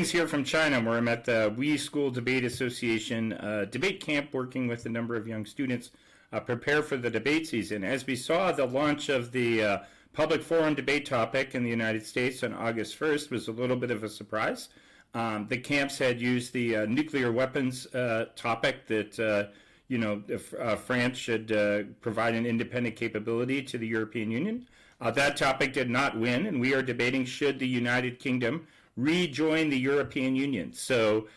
Greetings here from China, where I'm at the We School Debate Association debate camp, working with a number of young students prepare for the debate season. As we saw, the launch of the public forum debate topic in the United States on August 1st was a little bit of a surprise. The camps had used the nuclear weapons topic that France should provide an independent capability to the European Union. That topic did not win, and we are debating should the United Kingdom rejoin the European Union. So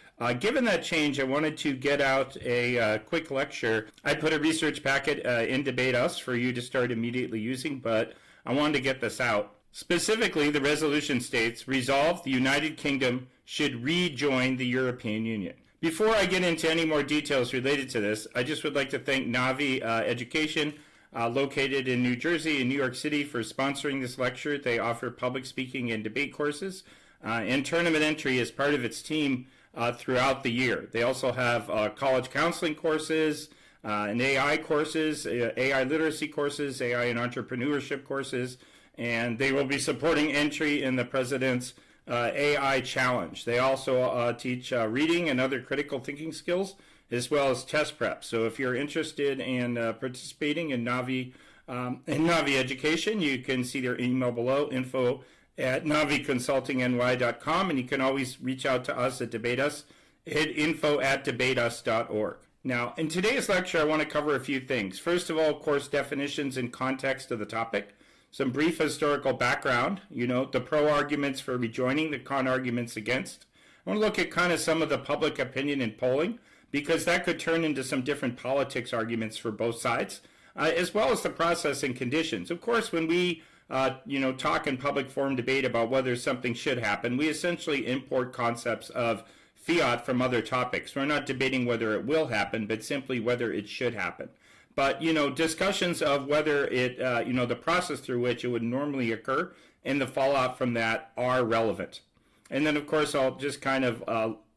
given that change, I wanted to get out a quick lecture. I put a research packet in Debate Us for you to start immediately using, but I wanted to get this out. Specifically, the resolution states, resolve the United Kingdom should rejoin the European Union. Before I get into any more details related to this, I just would like to thank Navi Education, located in New Jersey and New York City, for sponsoring this lecture. They offer public speaking and debate courses and tournament entry as part of its team throughout the year. They also have college counseling courses, and AI courses, AI literacy courses, AI and entrepreneurship courses, and they will be supporting entry in the President's AI Challenge. They also teach reading and other critical thinking skills, as well as test prep. So if you're interested in participating in Navi Education, you can see their email below, info@naviconsultingny.com, and you can always reach out to us at Debate Us at info@debateus.org. Now, in today's lecture, I want to cover a few things. First of all, course definitions and context of the topic, some brief historical background, the pro arguments for rejoining, the con arguments against. I want to look at kind of some of the public opinion and polling, because that could turn into some different politics arguments for both sides, as well as the process and conditions. Of course, when we talk in public forum debate about whether something should happen, we essentially import concepts of fiat from other topics. We're not debating whether it will happen, but simply whether it should happen. But, discussions of whether it, the process through which it would normally occur and the fallout from that are relevant. And then, of course, I'll just kind of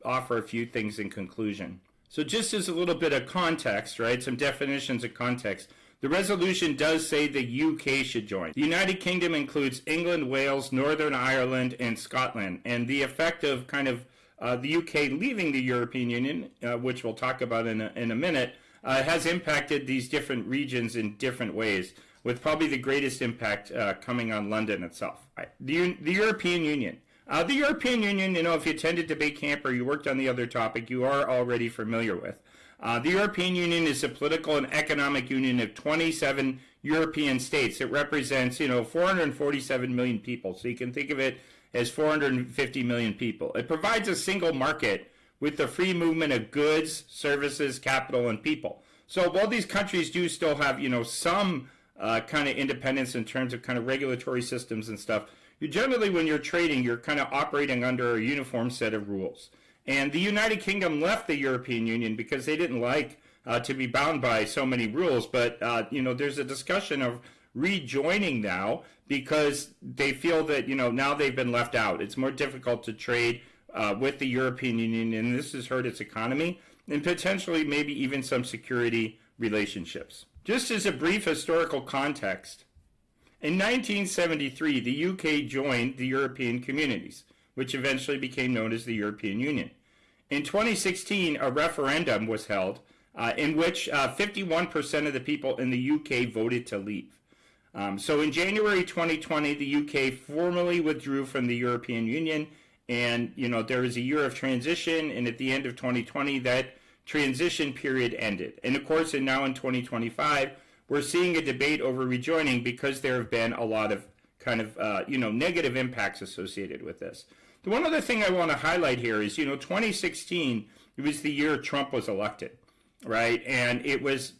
offer a few things in conclusion. So just as a little bit of context, right, some definitions of context. The resolution does say the UK should join. The United Kingdom includes England, Wales, Northern Ireland, and Scotland. And the effect of kind of the UK leaving the European Union, which we'll talk about in a minute, has impacted these different regions in different ways, with probably the greatest impact coming on London itself. Right. The European Union. The European Union, if you attended debate camp or you worked on the other topic, you are already familiar with. The European Union is a political and economic union of 27 European states. It represents, 447 million people. So you can think of it as 450 million people. It provides a single market with the free movement of goods, services, capital, and people. So while these countries do still have, some kind of independence in terms of kind of regulatory systems and stuff, you generally, when you're trading, you're kind of operating under a uniform set of rules. And the United Kingdom left the European Union because they didn't like to be bound by so many rules. But, there's a discussion of rejoining now because they feel that, now they've been left out. It's more difficult to trade with the European Union, and this has hurt its economy and potentially maybe even some security relationships. Just as a brief historical context, in 1973, the UK joined the European Communities, which eventually became known as the European Union. In 2016, a referendum was held in which 51% of the people in the UK voted to leave. So in January 2020, the UK formally withdrew from the European Union, and there was a year of transition, and at the end of 2020, that transition period ended. And of course, now in 2025, we're seeing a debate over rejoining because there have been a lot of kind of negative impacts associated with this. The one other thing I want to highlight here is 2016, it was the year Trump was elected, right? And it was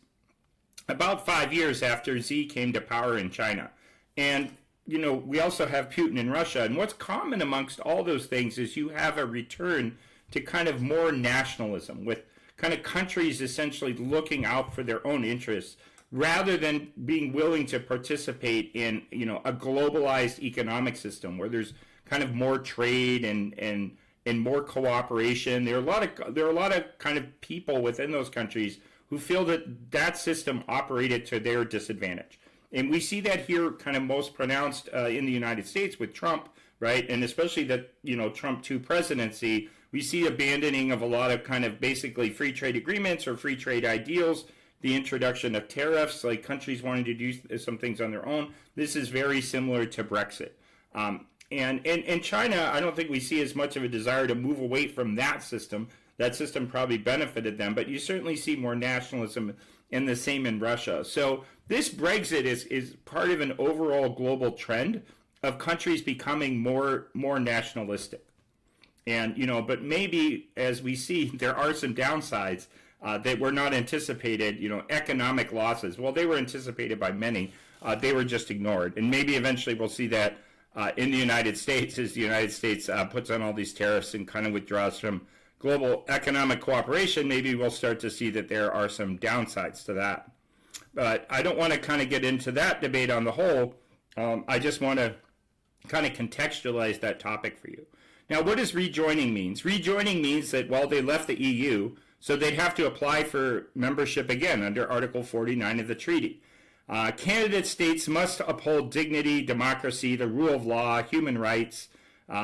about 5 years after Xi came to power in China. And we also have Putin in Russia. And what's common amongst all those things is you have a return to kind of more nationalism, with kind of countries essentially looking out for their own interess rather than being willing to participate in, a globalized economic system where there's kind of more trade and more cooperation. There are a lot of kind of people within those countries who feel that system operated to their disadvantage. And we see that here kind of most pronounced in the United States with Trump, right? And especially the, Trump 2 presidency, we see abandoning of a lot of kind of basically free trade agreements or free trade ideals, the introduction of tariffs, like countries wanting to do some things on their own. This is very similar to Brexit. And in China, I don't think we see as much of a desire to move away from that system. That system probably benefited them, but you certainly see more nationalism, and the same in Russia. So this Brexit is part of an overall global trend of countries becoming more nationalistic. And, but maybe as we see, there are some downsides that were not anticipated, economic losses. Well, they were anticipated by many. They were just ignored. And maybe eventually we'll see that in the United States as the United States puts on all these tariffs and kind of withdraws from global economic cooperation. Maybe we'll start to see that there are some downsides to that. But I don't want to kind of get into that debate on the whole. I just want to kind of contextualize that topic for you. Now, what does rejoining means? Rejoining means that, well, they left the EU, so they'd have to apply for membership again under Article 49 of the treaty. Candidate states must uphold dignity, democracy, the rule of law, human rights,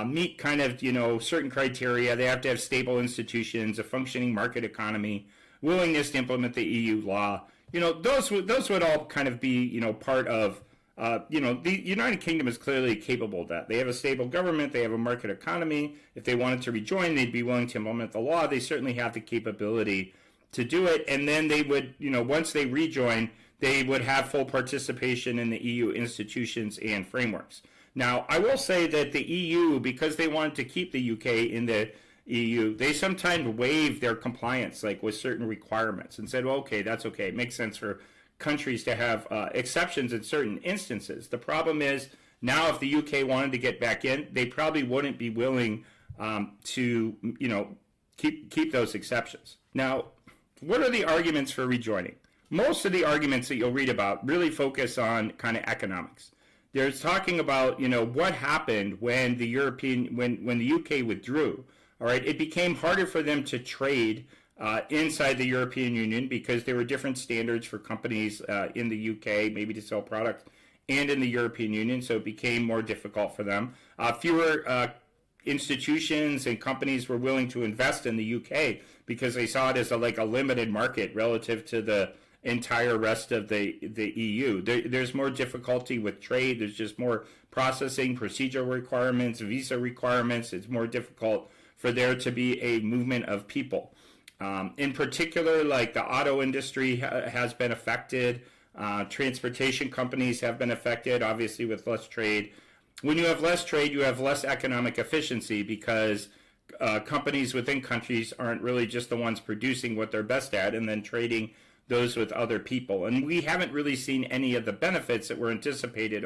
meet kind of, certain criteria. They have to have stable institutions, a functioning market economy, willingness to implement the EU law. Those would all kind of be, part of, the United Kingdom is clearly capable of that. They have a stable government. They have a market economy. If they wanted to rejoin, they'd be willing to implement the law. They certainly have the capability to do it. And then they would, once they rejoin, they would have full participation in the EU institutions and frameworks. Now, I will say that the EU, because they wanted to keep the UK in the EU, they sometimes waived their compliance, like with certain requirements, and said, well, okay, that's okay. It makes sense for countries to have exceptions in certain instances. The problem is now if the UK wanted to get back in, they probably wouldn't be willing to, keep those exceptions. Now, what are the arguments for rejoining? Most of the arguments that you'll read about really focus on kind of economics. There's talking about, what happened when the when the UK withdrew. All right, it became harder for them to trade inside the European Union because there were different standards for companies in the UK, maybe to sell products, and in the European Union, so it became more difficult for them. Fewer institutions and companies were willing to invest in the UK because they saw it as a limited market relative to the entire rest of the EU. There's more difficulty with trade. There's just more processing, procedural requirements, visa requirements. It's more difficult for there to be a movement of people. In particular, the auto industry has been affected. Transportation companies have been affected, obviously, with less trade. When you have less trade, you have less economic efficiency because companies within countries aren't really just the ones producing what they're best at and then trading those with other people. And we haven't really seen any of the benefits that were anticipated.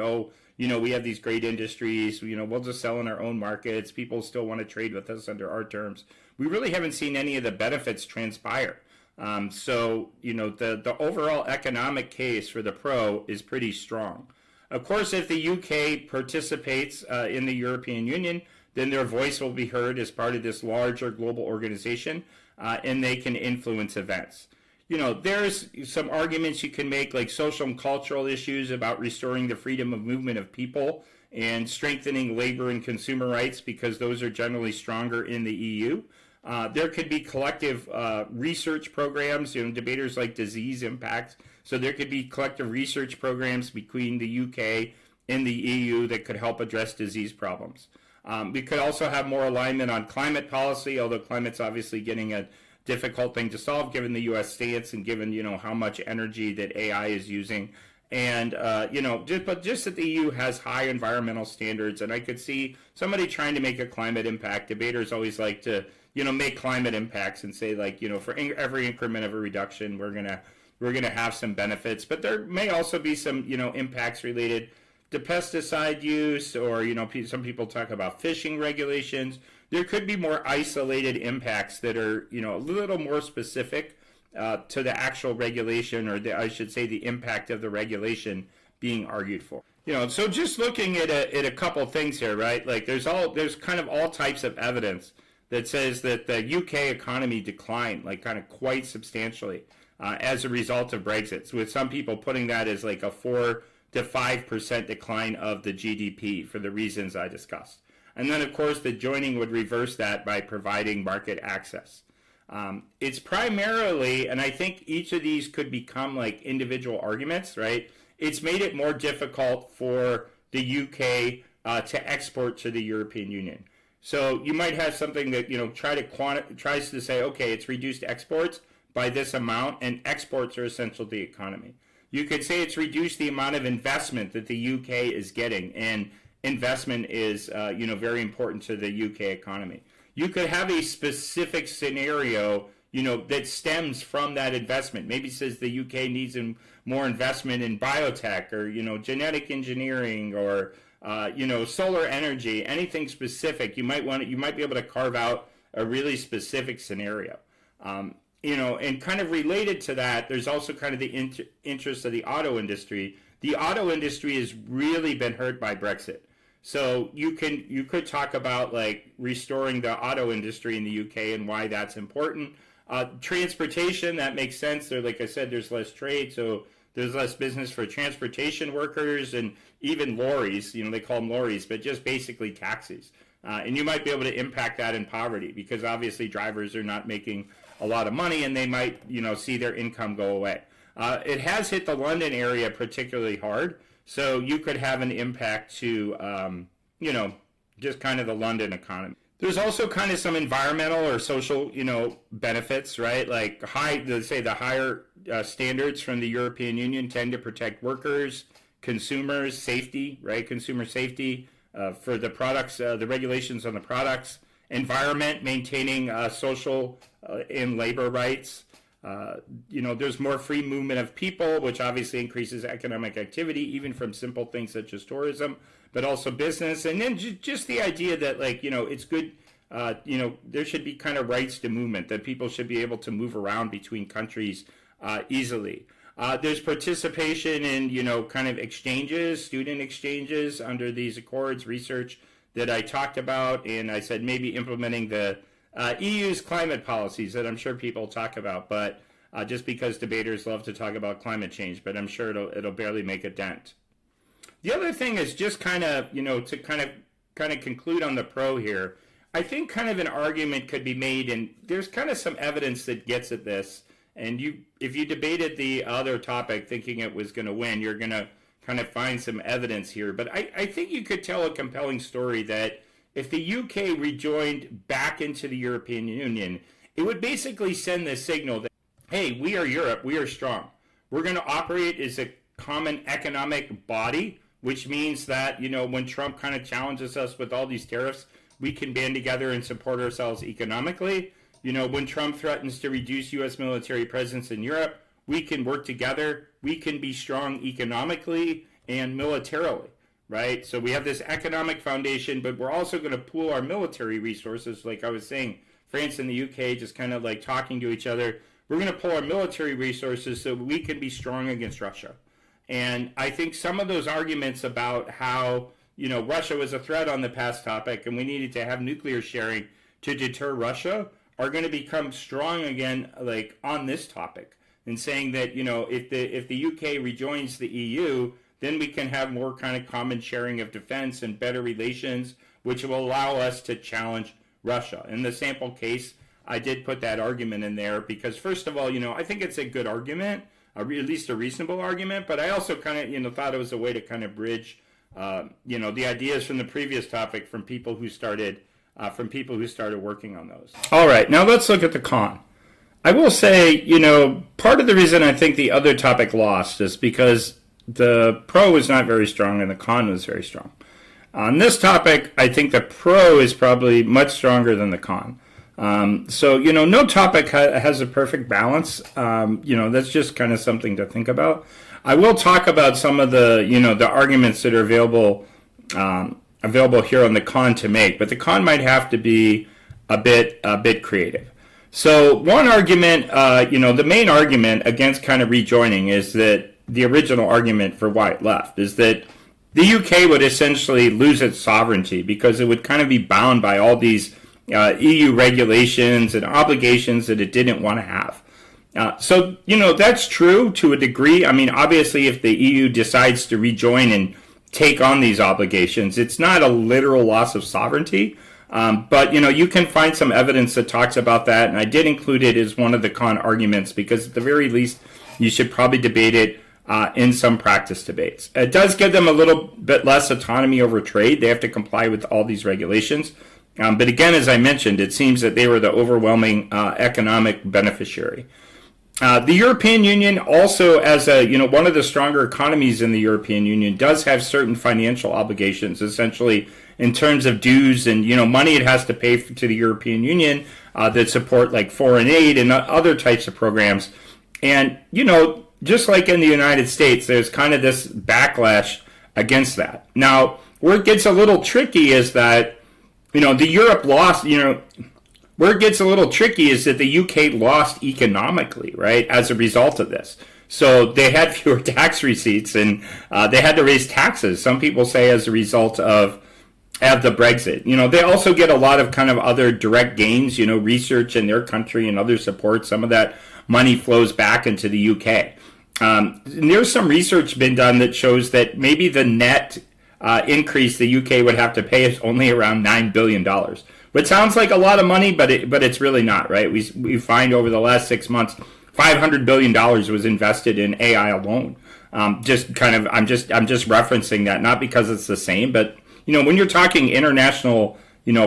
We have these great industries, we'll just sell in our own markets. People still want to trade with us under our terms. We really haven't seen any of the benefits transpire. So the overall economic case for the pro is pretty strong. Of course, if the UK participates in the European Union, then their voice will be heard as part of this larger global organization, and they can influence events. There's some arguments you can make, like social and cultural issues about restoring the freedom of movement of people and strengthening labor and consumer rights, because those are generally stronger in the EU. There could be collective research programs. Debaters like disease impacts. So there could be collective research programs between the UK and the EU that could help address disease problems. We could also have more alignment on climate policy, although climate's obviously getting a difficult thing to solve given the U.S. stance and given, how much energy that AI is using. And, just that the EU has high environmental standards, and I could see somebody trying to make a climate impact. Debaters always like to, make climate impacts and say, for every increment of a reduction, we're gonna have some benefits. But there may also be some, impacts related to pesticide use, or, some people talk about fishing regulations. There could be more isolated impacts that are, a little more specific to the actual regulation, or I should say the impact of the regulation being argued for. So just looking at a couple of things here, right? There's kind of all types of evidence that says that the UK economy declined, kind of quite substantially as a result of Brexit, with some people putting that as a 4 to 5% decline of the GDP for the reasons I discussed. And then, of course, the joining would reverse that by providing market access. It's primarily, and I think each of these could become like individual arguments, right? It's made it more difficult for the UK to export to the European Union. So you might have something that, tries to say, okay, it's reduced exports by this amount, and exports are essential to the economy. You could say it's reduced the amount of investment that the UK is getting, and investment is, very important to the UK economy. You could have a specific scenario, that stems from that investment. Maybe says the UK needs more investment in biotech or, genetic engineering or, solar energy, anything specific. You might be able to carve out a really specific scenario. And kind of related to that, there's also kind of the interest of the auto industry. The auto industry has really been hurt by Brexit. So you could talk about like restoring the auto industry in the UK and why that's important. Transportation, that makes sense. There, like I said, there's less trade, so there's less business for transportation workers and even lorries. They call them lorries, but just basically taxis. And you might be able to impact that in poverty because obviously drivers are not making a lot of money and they might, see their income go away. It has hit the London area particularly hard. So you could have an impact to, just kind of the London economy. There's also kind of some environmental or social, benefits, right? Like the higher standards from the European Union tend to protect workers, consumers, safety, right? Consumer safety for the products, the regulations on the products, environment, maintaining social and labor rights. There's more free movement of people, which obviously increases economic activity, even from simple things such as tourism, but also business. And then just the idea that, it's good, there should be kind of rights to movement, that people should be able to move around between countries easily. There's participation in, kind of exchanges, student exchanges under these accords, research that I talked about, and I said maybe implementing the EU's climate policies that I'm sure people talk about, but just because debaters love to talk about climate change, but I'm sure it'll barely make a dent. The other thing is just kind of, to kind of conclude on the pro here, I think kind of an argument could be made, and there's kind of some evidence that gets at this, and if you debated the other topic thinking it was going to win, you're going to kind of find some evidence here, but I think you could tell a compelling story that if the UK rejoined back into the European Union, it would basically send the signal that, hey, we are Europe, we are strong. We're going to operate as a common economic body, which means that, when Trump kind of challenges us with all these tariffs, we can band together and support ourselves economically. When Trump threatens to reduce U.S. military presence in Europe, we can work together. We can be strong economically and militarily. Right? So we have this economic foundation, but we're also going to pool our military resources. Like I was saying, France and the UK just kind of like talking to each other. We're going to pull our military resources so we can be strong against Russia. And I think some of those arguments about how, Russia was a threat on the past topic and we needed to have nuclear sharing to deter Russia are going to become strong again, like on this topic, and saying that, if the UK rejoins the EU, then we can have more kind of common sharing of defense and better relations, which will allow us to challenge Russia. In the sample case, I did put that argument in there because, first of all, I think it's a good argument, at least a reasonable argument, but I also kind of, thought it was a way to kind of bridge, the ideas from the previous topic from people who started working on those. All right, now let's look at the con. I will say, part of the reason I think the other topic lost is because the pro was not very strong and the con was very strong. On this topic, I think the pro is probably much stronger than the con. So, no topic has a perfect balance. That's just kind of something to think about. I will talk about some of the, the arguments that are available here on the con to make, but the con might have to be a bit creative. So one argument, the main argument against kind of rejoining is that the original argument for why it left is that the UK would essentially lose its sovereignty because it would kind of be bound by all these EU regulations and obligations that it didn't want to have. So, that's true to a degree. I mean, obviously, if the EU decides to rejoin and take on these obligations. It's not a literal loss of sovereignty, but you can find some evidence that talks about that, and I did include it as one of the con arguments because at the very least you should probably debate it in some practice debates. It does give them a little bit less autonomy over trade. They have to comply with all these regulations. But again, as I mentioned, it seems that they were the overwhelming economic beneficiary. The European Union also, as one of the stronger economies in the European Union, does have certain financial obligations, essentially in terms of dues and money it has to pay to the European Union that support like foreign aid and other types of programs. And just like in the United States, there's kind of this backlash against that. Now, where it gets a little tricky is that the Europe lost. Where it gets a little tricky is that the UK lost economically, right, as a result of this. So they had fewer tax receipts and they had to raise taxes. Some people say as a result of the Brexit. They also get a lot of kind of other direct gains, research in their country and other support. Some of that money flows back into the UK. And there's some research been done that shows that maybe the net increase the UK would have to pay is only around $9 billion. Which sounds like a lot of money, but it's really not, right? We find over the last 6 months, $500 billion was invested in AI alone. I'm just referencing that, not because it's the same, but when you're talking international,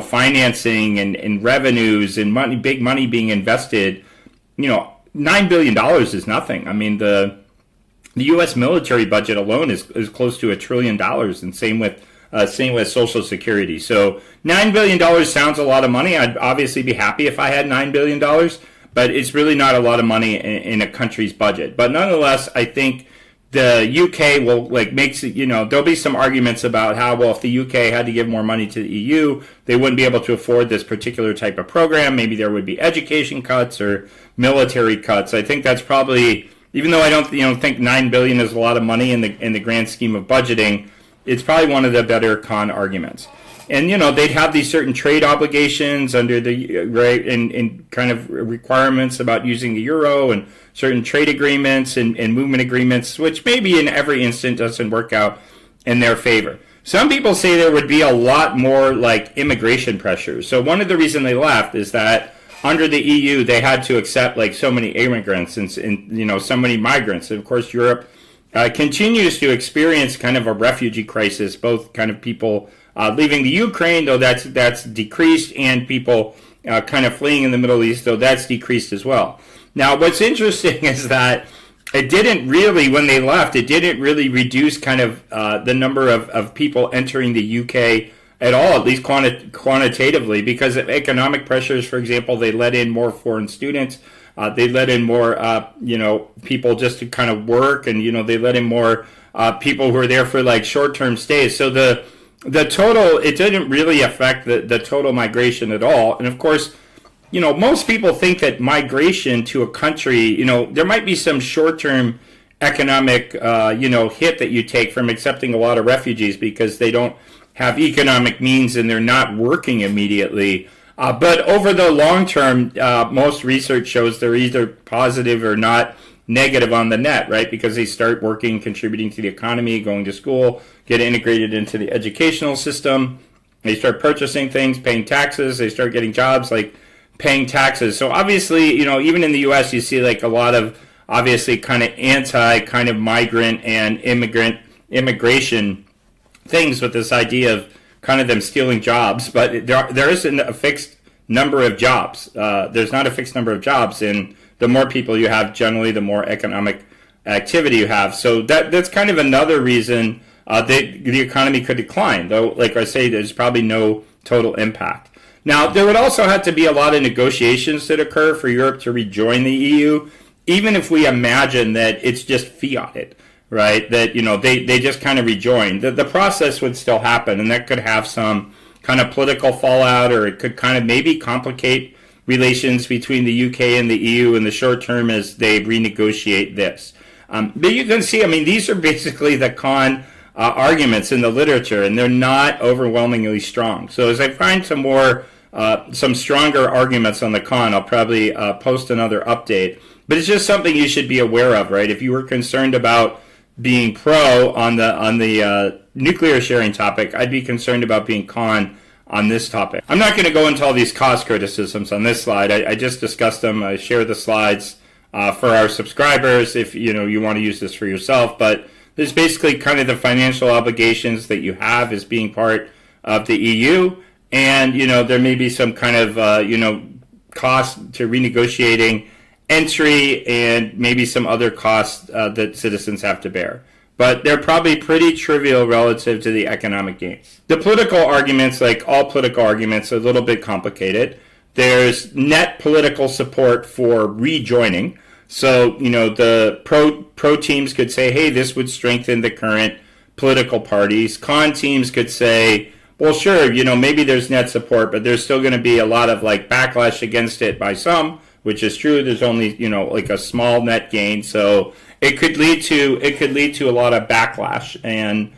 financing and revenues and money, big money being invested, $9 billion is nothing. I mean, the U.S. military budget alone is close to $1 trillion, and same with Social Security. So $9 billion sounds a lot of money. I'd obviously be happy if I had $9 billion, but it's really not a lot of money in a country's budget. But nonetheless, I think the UK will there'll be some arguments about how, well, if the UK had to give more money to the EU, they wouldn't be able to afford this particular type of program. Maybe there would be education cuts or military cuts. I think that's probably, even though I don't think $9 billion is a lot of money in the grand scheme of budgeting, it's probably one of the better con arguments. And they'd have these certain trade obligations under the right and kind of requirements about using the euro and certain trade agreements and movement agreements, which maybe in every instant doesn't work out in their favor. Some people say there would be a lot more like immigration pressures. So one of the reasons they left is that under the EU they had to accept like so many immigrants and so many migrants. And of course Europe continues to experience kind of a refugee crisis, both kind of people leaving the Ukraine, though that's decreased, and people kind of fleeing in the Middle East, though that's decreased as well. Now, what's interesting is that it didn't really, when they left, it didn't really reduce kind of the number of people entering the UK at all, at least quantitatively, because of economic pressures. For example, they let in more foreign students. They let in more, people just to kind of work, and they let in more people who are there for like short-term stays. So the total, it didn't really affect the total migration at all. And of course, most people think that migration to a country, there might be some short-term economic, hit that you take from accepting a lot of refugees because they don't have economic means and they're not working immediately. But over the long term, most research shows they're either positive or not negative on the net, right? Because they start working, contributing to the economy, going to school, get integrated into the educational system. They start purchasing things, paying taxes. They start getting jobs, like paying taxes. So obviously, even in the U.S., you see like a lot of obviously kind of anti kind of migrant and immigration things with this idea of kind of them stealing jobs, but there isn't a fixed number of jobs. There's not a fixed number of jobs, and the more people you have, generally, the more economic activity you have. So that's kind of another reason that the economy could decline, though, like I say, there's probably no total impact. Now, there would also have to be a lot of negotiations that occur for Europe to rejoin the EU, even if we imagine that it's just fiated. Right, that they just kind of rejoin. The process would still happen, and that could have some kind of political fallout, or it could kind of maybe complicate relations between the UK and the EU in the short term as they renegotiate this. But you can see, these are basically the con arguments in the literature, and they're not overwhelmingly strong. So as I find some stronger arguments on the con, I'll probably post another update. But it's just something you should be aware of, right? If you were concerned about being pro on the nuclear sharing topic, I'd be concerned about being con on this topic. I'm not going to go into all these cost criticisms on this slide. I just discussed them. I share the slides for our subscribers if you want to use this for yourself. But there's basically kind of the financial obligations that you have as being part of the EU, and there may be some kind of cost to renegotiating entry, and maybe some other costs that citizens have to bear. But they're probably pretty trivial relative to the economic gains. The political arguments, like all political arguments, are a little bit complicated. There's net political support for rejoining. So, the pro teams could say, hey, this would strengthen the current political parties. Con teams could say, well, sure, maybe there's net support, but there's still going to be a lot of backlash against it by some, which is true. There's only, a small net gain. So it could lead to a lot of backlash and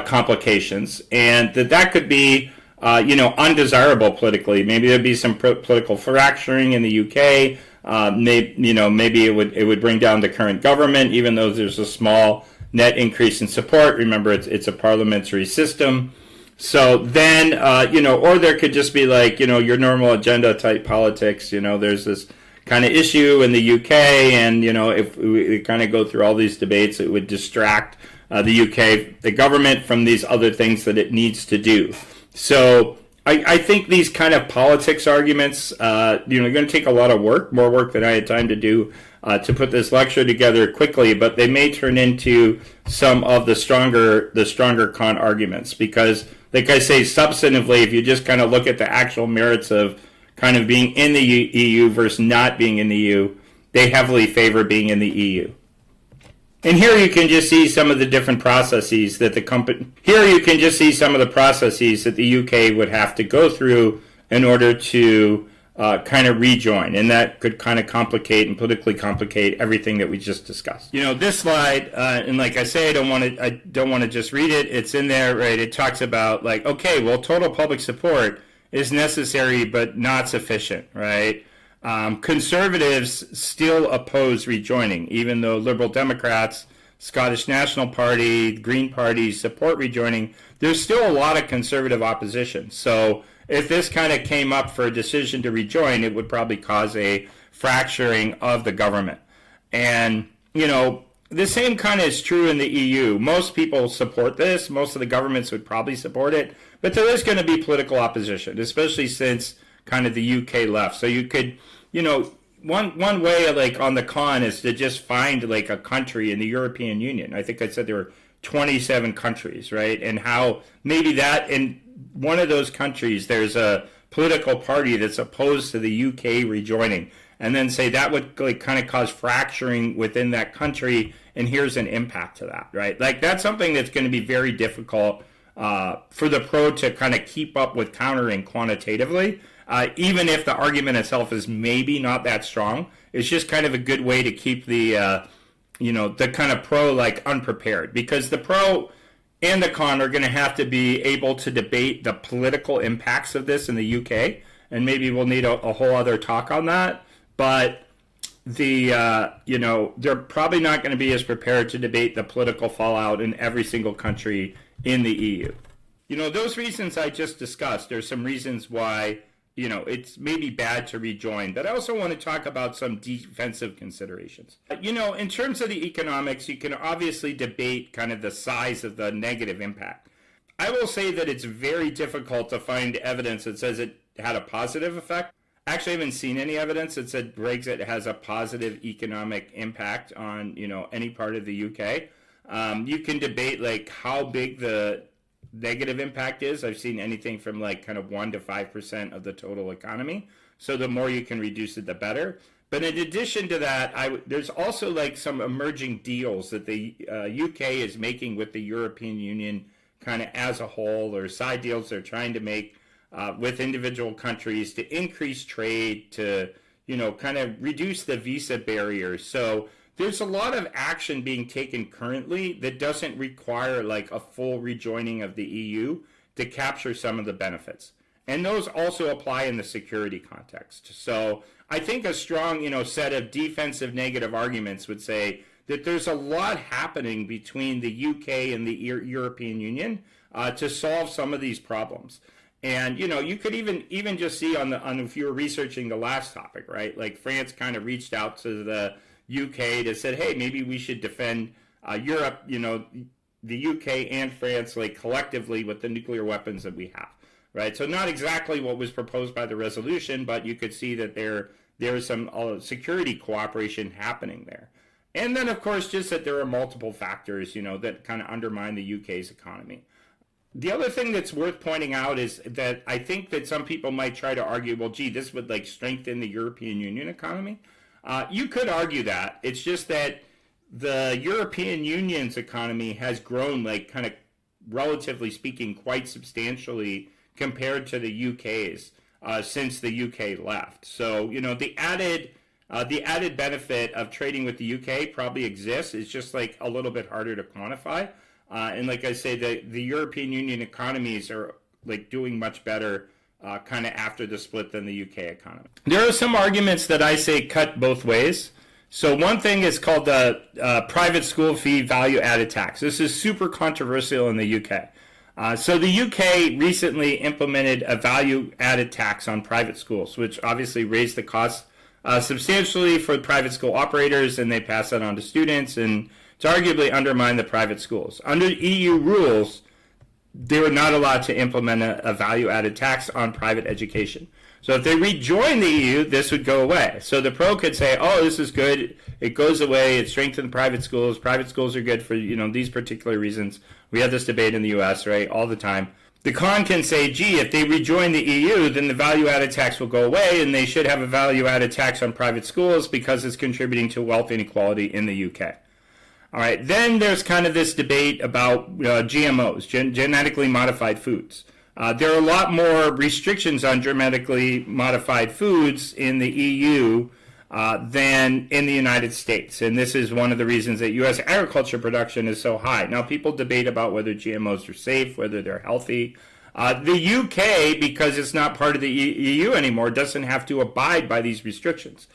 complications, and that could be undesirable politically. Maybe there'd be some political fracturing in the UK. Maybe it would bring down the current government, even though there's a small net increase in support. Remember, it's a parliamentary system. So then, or there could just be your normal agenda type politics. There's this kind of issue in the UK, and if we kind of go through all these debates, it would distract the government from these other things that it needs to do. So I think these kind of politics arguments, are going to take a lot of work, more work than I had time to do to put this lecture together quickly, but they may turn into some of the stronger con arguments, because, like I say, substantively, if you just kind of look at the actual merits of kind of being in the EU versus not being in the EU, they heavily favor being in the EU. And here you can just see some of the different processes that the UK would have to go through in order to kind of rejoin, and that could kind of complicate and politically complicate everything that we just discussed. This slide, and like I say, I don't want to just read it. It's in there, right? It talks about okay, well, total public support is necessary but not sufficient, right? Conservatives still oppose rejoining, even though Liberal Democrats, Scottish National Party, Green Party support rejoining. There's still a lot of conservative opposition. So if this kind of came up for a decision to rejoin, it would probably cause a fracturing of the government. And, the same kind of is true in the EU. Most people support this. Most of the governments would probably support it. But there is going to be political opposition, especially since kind of the UK left. So you could, one way on the con is to just find a country in the European Union. I think I said there were 27 countries, right? And how maybe that in one of those countries there's a political party that's opposed to the UK rejoining, and then say that would kind of cause fracturing within that country, and here's an impact to that, right? That's something that's going to be very difficult for the pro to kind of keep up with countering quantitatively, even if the argument itself is maybe not that strong. It's just kind of a good way to keep the the kind of pro unprepared, because the pro and the con are going to have to be able to debate the political impacts of this in the UK, and maybe we'll need a whole other talk on that. But they're probably not going to be as prepared to debate the political fallout in every single country in the EU. Those reasons I just discussed, there's some reasons why, it's maybe bad to rejoin. But I also want to talk about some defensive considerations. In terms of the economics, you can obviously debate kind of the size of the negative impact. I will say that it's very difficult to find evidence that says it had a positive effect. Actually, I haven't seen any evidence that said Brexit has a positive economic impact on, any part of the UK. You can debate how big the negative impact is. I've seen anything from kind of 1 to 5% of the total economy. So the more you can reduce it, the better. But in addition to that, there's also some emerging deals that the UK is making with the European Union kind of as a whole, or side deals they're trying to make with individual countries to increase trade, to kind of reduce the visa barriers. So there's a lot of action being taken currently that doesn't require a full rejoining of the EU to capture some of the benefits. And those also apply in the security context. So I think a strong set of defensive negative arguments would say that there's a lot happening between the UK and the European Union to solve some of these problems. And you could even just see on if you were researching the last topic, right? Like France kind of reached out to the UK to said, hey, maybe we should defend Europe, the UK and France, like collectively with the nuclear weapons that we have, right? So not exactly what was proposed by the resolution, but you could see that there is some security cooperation happening there. And then, of course, just that there are multiple factors, that kind of undermine the UK's economy. The other thing that's worth pointing out is that I think that some people might try to argue, well, gee, this would like strengthen the European Union economy. You could argue that. It's just that the European Union's economy has grown, like kind of relatively speaking, quite substantially compared to the UK's since the UK left. So, the added benefit of trading with the UK probably exists. It's just like a little bit harder to quantify. And like I say, the European Union economies are like doing much better kind of after the split than the UK economy. There are some arguments that I say cut both ways. So one thing is called the private school fee value added tax. This is super controversial in the UK. So the UK recently implemented a value added tax on private schools, which obviously raised the costs substantially for private school operators, and they pass that on to students and to arguably undermine the private schools. Under EU rules, they were not allowed to implement a value-added tax on private education. So if they rejoin the EU, this would go away. So the pro could say, oh, this is good. It goes away. It strengthens private schools. Private schools are good for, these particular reasons. We have this debate in the US, right, all the time. The con can say, gee, if they rejoin the EU, then the value-added tax will go away, and they should have a value-added tax on private schools because it's contributing to wealth inequality in the UK. All right, then there's kind of this debate about GMOs, genetically modified foods. There are a lot more restrictions on genetically modified foods in the EU than in the United States. And this is one of the reasons that U.S. agriculture production is so high. Now, people debate about whether GMOs are safe, whether they're healthy. The UK, because it's not part of the EU anymore, doesn't have to abide by these restrictions.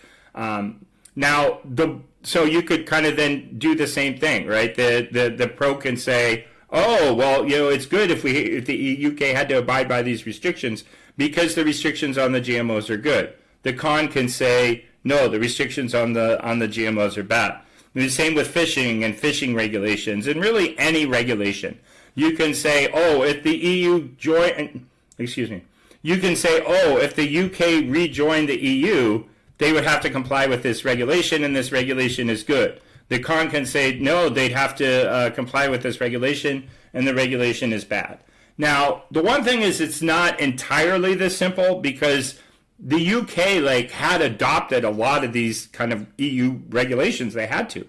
So you could kind of then do the same thing, right? The pro can say, oh, well, it's good if the UK had to abide by these restrictions because the restrictions on the GMOs are good. The con can say, no, the restrictions on the GMOs are bad. And the same with fishing and fishing regulations and really any regulation. You can say, oh, if the if the UK rejoined the EU, they would have to comply with this regulation, and this regulation is good. The con can say, no, they'd have to comply with this regulation, and the regulation is bad. Now, the one thing is it's not entirely this simple because the UK had adopted a lot of these kind of EU regulations. They had to.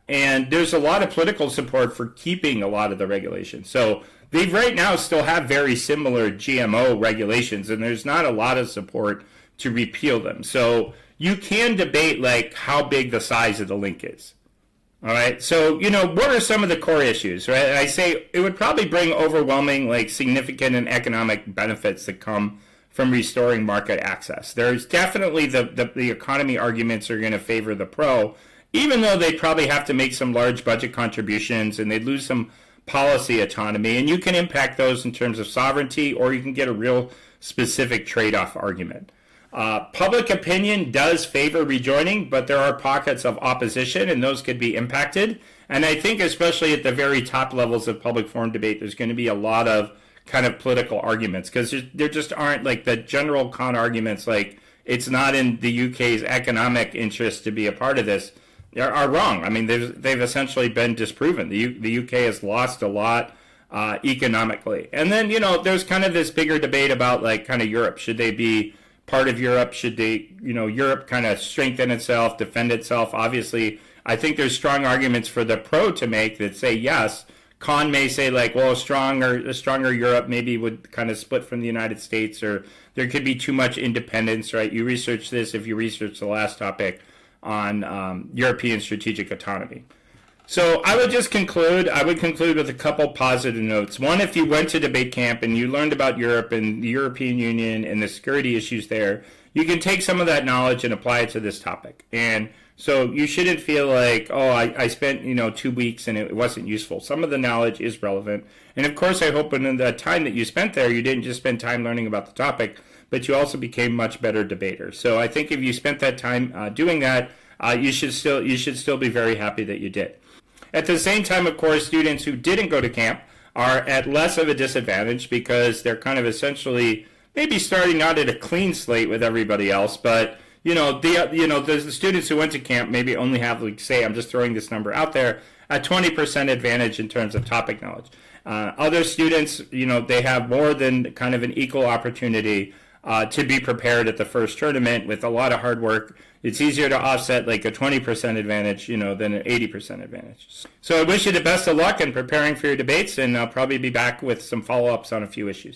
And there's a lot of political support for keeping a lot of the regulations. So they right now still have very similar GMO regulations, and there's not a lot of support to repeal them. So you can debate how big the size of the link is. All right. So, what are some of the core issues, right? I say it would probably bring overwhelming, significant and economic benefits that come from restoring market access. There's definitely the economy arguments are going to favor the pro, even though they'd probably have to make some large budget contributions and they'd lose some policy autonomy. And you can impact those in terms of sovereignty, or you can get a real specific trade-off argument. Public opinion does favor rejoining, but there are pockets of opposition, and those could be impacted. And I think especially at the very top levels of public forum debate, there's going to be a lot of kind of political arguments because there just aren't the general con arguments it's not in the UK's economic interest to be a part of this are wrong. I mean, they've essentially been disproven. The UK has lost a lot economically. And then, there's kind of this bigger debate about kind of Europe. Should they be part of Europe? Should they, Europe kind of strengthen itself, defend itself? Obviously, I think there's strong arguments for the pro to make that say yes. Con may say well, a stronger Europe maybe would kind of split from the United States, or there could be too much independence, right? You research this if you research the last topic on European strategic autonomy. So I would conclude with a couple positive notes. One, if you went to debate camp and you learned about Europe and the European Union and the security issues there, you can take some of that knowledge and apply it to this topic. And So you shouldn't feel like, oh, I spent 2 weeks and it wasn't useful. Some of the knowledge is relevant. And of course, I hope in the time that you spent there, you didn't just spend time learning about the topic, but you also became much better debaters. So I think if you spent that time doing that, you should still be very happy that you did. At the same time, of course, students who didn't go to camp are at less of a disadvantage because they're kind of essentially maybe starting out at a clean slate with everybody else, but the students who went to camp maybe only have, like, say, I'm just throwing this number out there, a 20% advantage in terms of topic knowledge. Other students, they have more than kind of an equal opportunity to be prepared at the first tournament with a lot of hard work. It's easier to offset like a 20% advantage, than an 80% advantage. So I wish you the best of luck in preparing for your debates, and I'll probably be back with some follow-ups on a few issues.